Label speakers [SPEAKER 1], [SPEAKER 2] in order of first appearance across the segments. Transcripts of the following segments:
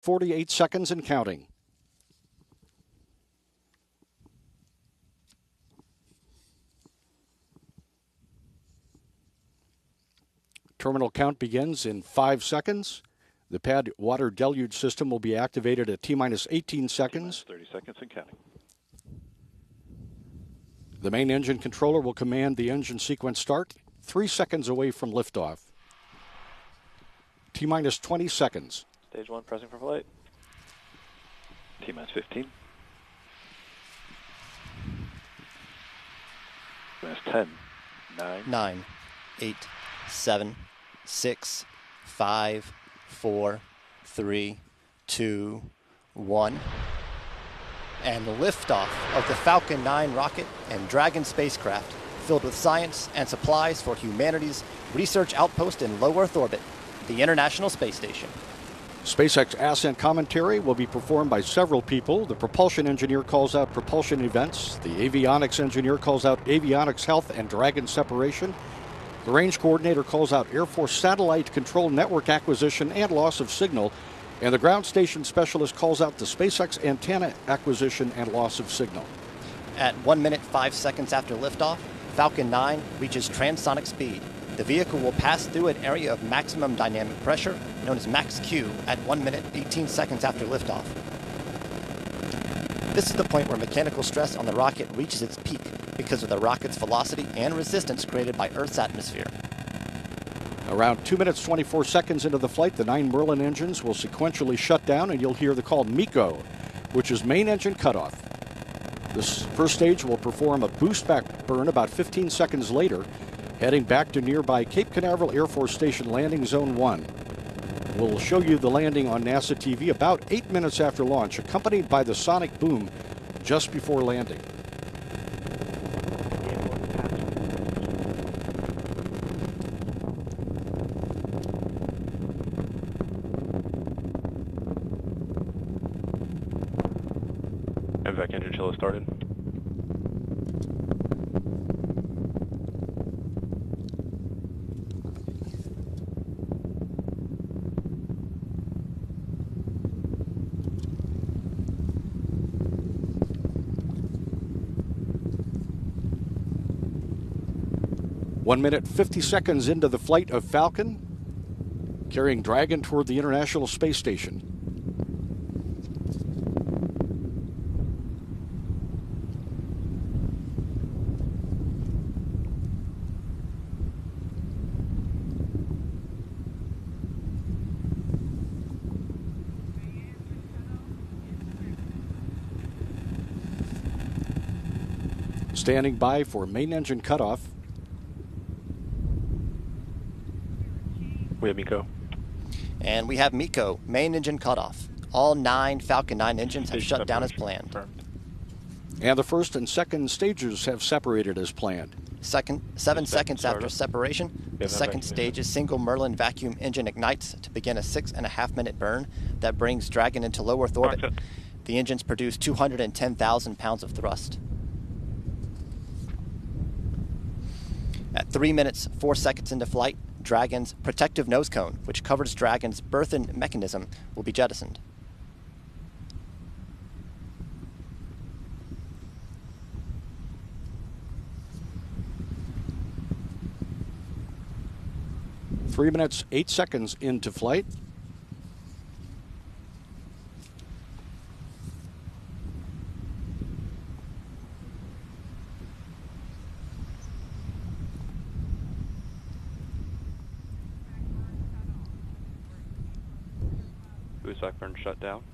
[SPEAKER 1] 48 seconds and counting. Terminal count begins in 5 seconds. The pad water deluge system will be activated at T-minus 18 seconds.
[SPEAKER 2] 30 seconds and counting.
[SPEAKER 1] The main engine controller will command the engine sequence start 3 seconds away from liftoff. T-minus 20 seconds.
[SPEAKER 2] Stage 1 pressing for flight. T-minus 15. T-minus 10.
[SPEAKER 3] 9, 8, 7, 6, 5, 4, 3, 2, 1. And liftoff of the Falcon 9 rocket and Dragon spacecraft, filled with science and supplies for humanity's research outpost in low Earth orbit, the International Space Station.
[SPEAKER 1] SpaceX ascent commentary will be performed by several people. The propulsion engineer calls out propulsion events. The avionics engineer calls out avionics health and Dragon separation. The range coordinator calls out Air Force satellite control network acquisition and loss of signal. And the ground station specialist calls out the SpaceX antenna acquisition and loss of signal.
[SPEAKER 3] At 1 minute 5 seconds after liftoff, Falcon 9 reaches transonic speed. The vehicle will pass through an area of maximum dynamic pressure, known as max Q, at 1 minute 18 seconds after liftoff. This is the point where mechanical stress on the rocket reaches its peak because of the rocket's velocity and resistance created by Earth's atmosphere.
[SPEAKER 1] Around 2 minutes 24 seconds into the flight, the 9 Merlin engines will sequentially shut down, and you'll hear the call MECO, which is main engine cutoff. This first stage will perform a boost back burn about 15 seconds later, heading back to nearby Cape Canaveral Air Force Station Landing Zone 1. We'll show you the landing on NASA TV about 8 minutes after launch, accompanied by the sonic boom just before landing.
[SPEAKER 2] MVAC engine chill has started.
[SPEAKER 1] One minute 50 seconds into the flight of Falcon, carrying Dragon toward the International Space Station. Standing by for main engine cutoff.
[SPEAKER 2] We have MECO.
[SPEAKER 3] And we have MECO, main engine cutoff. All 9 Falcon 9 engines have shut down as planned.
[SPEAKER 1] And the first and second stages have separated as planned.
[SPEAKER 3] 7 seconds after separation, the second stage's single Merlin vacuum engine ignites to begin a 6.5 minute burn that brings Dragon into low Earth orbit. The engines produce 210,000 pounds of thrust. At 3 minutes 4 seconds into flight, Dragon's protective nose cone, which covers Dragon's berthing mechanism, will be jettisoned.
[SPEAKER 1] Three minutes 8 seconds into flight.
[SPEAKER 2] Boost back burn shut down.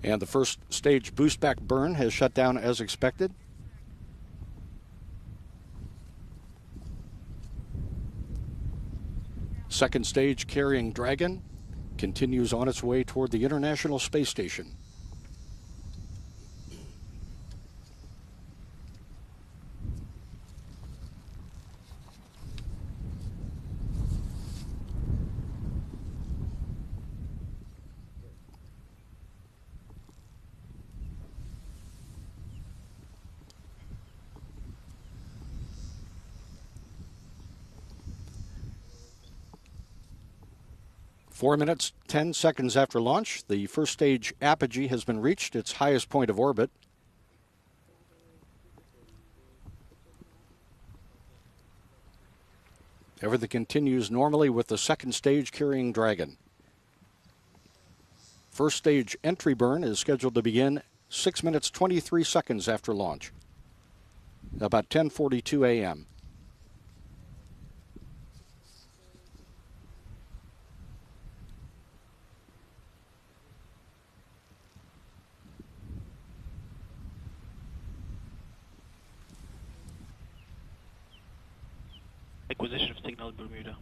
[SPEAKER 1] And the first stage boost back burn has shut down as expected. Second stage carrying Dragon continues on its way toward the International Space Station. 4 minutes, 10 seconds after launch, the first stage apogee has been reached, its highest point of orbit. Everything continues normally with the second stage carrying Dragon. First stage entry burn is scheduled to begin 6 minutes, 23 seconds after launch, about 10:42 a.m.
[SPEAKER 4] Acquisition of signal Bermuda.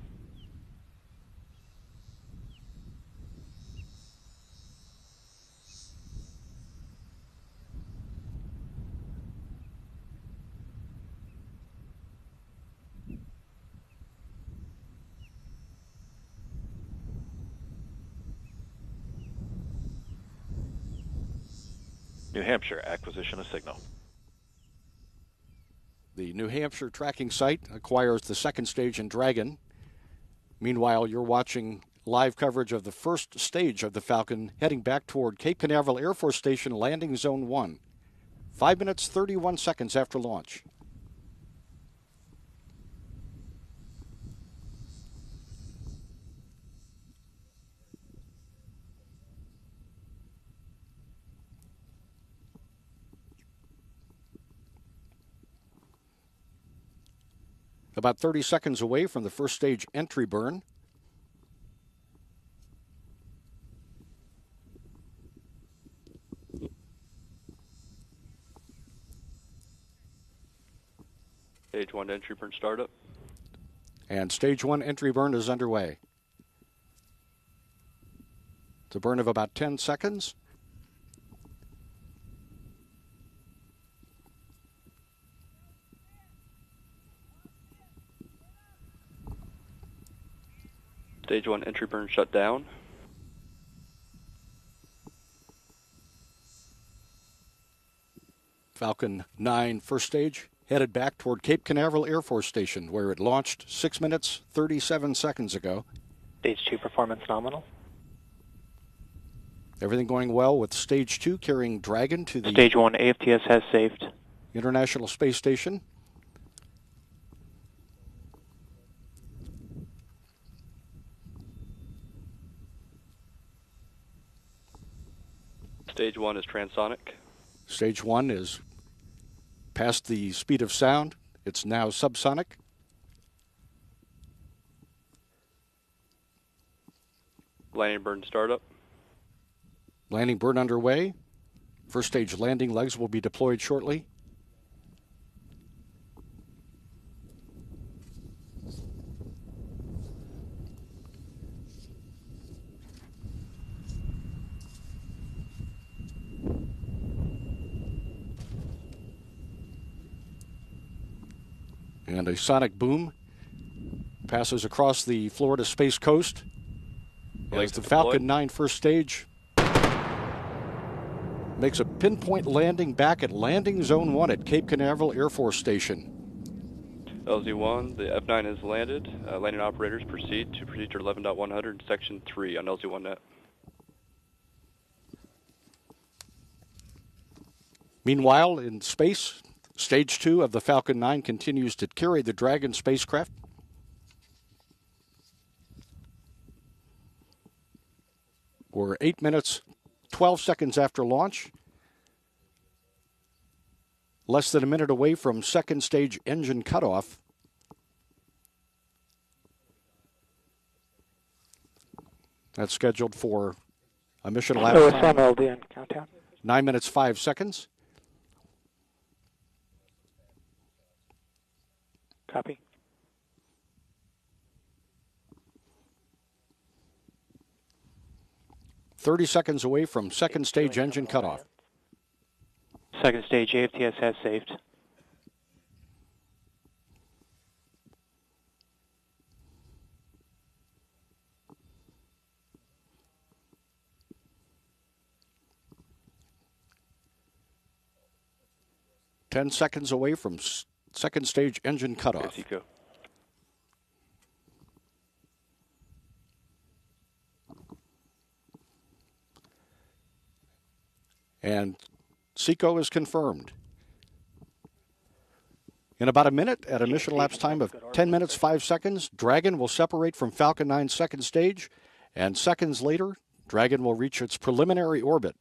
[SPEAKER 2] New Hampshire, acquisition of signal.
[SPEAKER 1] The New Hampshire tracking site acquires the second stage in Dragon. Meanwhile, you're watching live coverage of the first stage of the Falcon heading back toward Cape Canaveral Air Force Station, landing zone 1. 5 minutes, 31 seconds after launch. About 30 seconds away from the first stage entry burn.
[SPEAKER 2] Stage 1 entry burn startup.
[SPEAKER 1] And stage 1 entry burn is underway. It's a burn of about 10 seconds.
[SPEAKER 2] Stage 1 entry burn shut down.
[SPEAKER 1] Falcon 9 first stage headed back toward Cape Canaveral Air Force Station, where it launched 6 minutes, 37 seconds ago.
[SPEAKER 4] Stage 2 performance nominal.
[SPEAKER 1] Everything going well with stage 2 carrying Dragon to the
[SPEAKER 4] Stage 1 AFTS has saved.
[SPEAKER 1] International Space Station.
[SPEAKER 2] Stage 1 is transonic.
[SPEAKER 1] Stage 1 is past the speed of sound. It's now subsonic.
[SPEAKER 2] Landing burn startup.
[SPEAKER 1] Landing burn underway. First stage landing legs will be deployed shortly. And a sonic boom passes across the Florida Space Coast as the Falcon 9 first stage makes a pinpoint landing back at landing zone 1 at Cape Canaveral Air Force Station.
[SPEAKER 2] LZ1, the F9 has landed. Landing operators proceed to procedure 11.100, section 3 on LZ1net.
[SPEAKER 1] Meanwhile, in space, stage 2 of the Falcon 9 continues to carry the Dragon spacecraft. We're 8 minutes, 12 seconds after launch. Less than a minute away from second stage engine cutoff. That's scheduled for a mission lap time.
[SPEAKER 4] LDN countdown.
[SPEAKER 1] 9 minutes, 5 seconds.
[SPEAKER 4] Copy.
[SPEAKER 1] .30 seconds away from second stage engine cutoff.
[SPEAKER 4] Second stage AFTS has saved.
[SPEAKER 1] .10 seconds away from second stage engine cutoff.
[SPEAKER 2] Yes,
[SPEAKER 1] And SECO is confirmed. In about a minute, at a mission elapsed time of 10 minutes, 5 seconds, Dragon will separate from Falcon 9's second stage, and seconds later, Dragon will reach its preliminary orbit.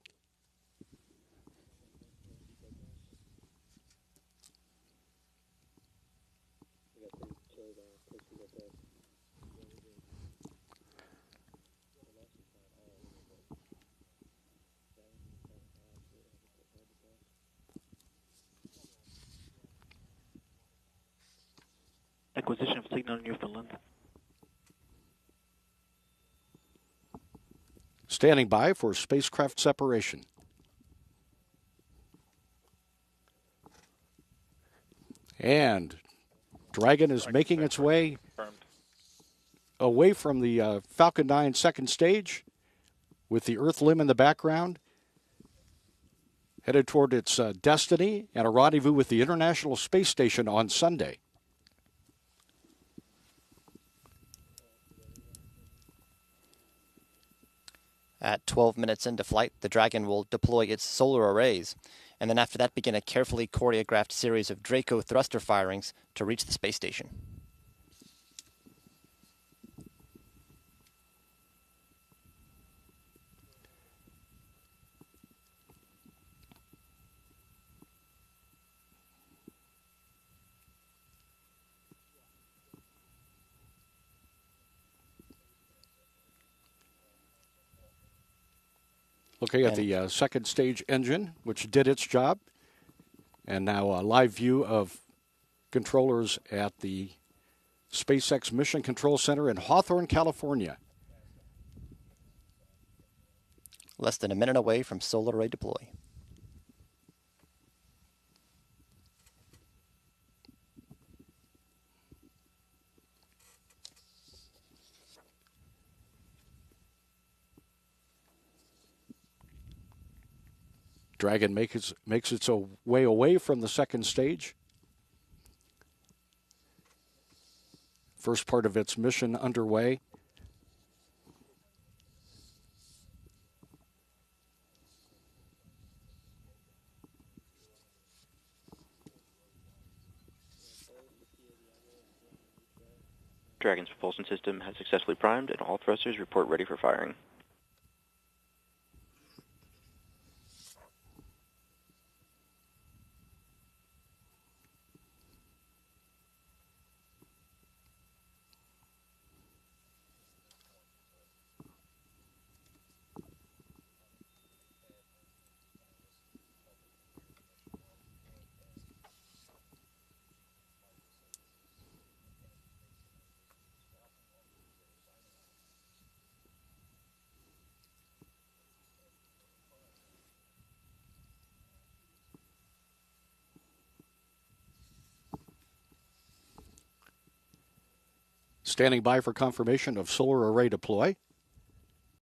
[SPEAKER 4] Acquisition of signal in Newfoundland.
[SPEAKER 1] Standing by for spacecraft separation. And Dragon is making its way away from the Falcon 9 second stage with the Earth limb in the background, headed toward its destiny and a rendezvous with the International Space Station on Sunday.
[SPEAKER 3] At 12 minutes into flight, the Dragon will deploy its solar arrays, and then after that begin a carefully choreographed series of Draco thruster firings to reach the space station.
[SPEAKER 1] Looking at the second stage engine, which did its job. And now a live view of controllers at the SpaceX Mission Control Center in Hawthorne, California.
[SPEAKER 3] Less than a minute away from solar array deploy.
[SPEAKER 1] Dragon makes its way away from the second stage. First part of its mission underway.
[SPEAKER 5] Dragon's propulsion system has successfully primed and all thrusters report ready for firing.
[SPEAKER 1] Standing by for confirmation of solar array deploy.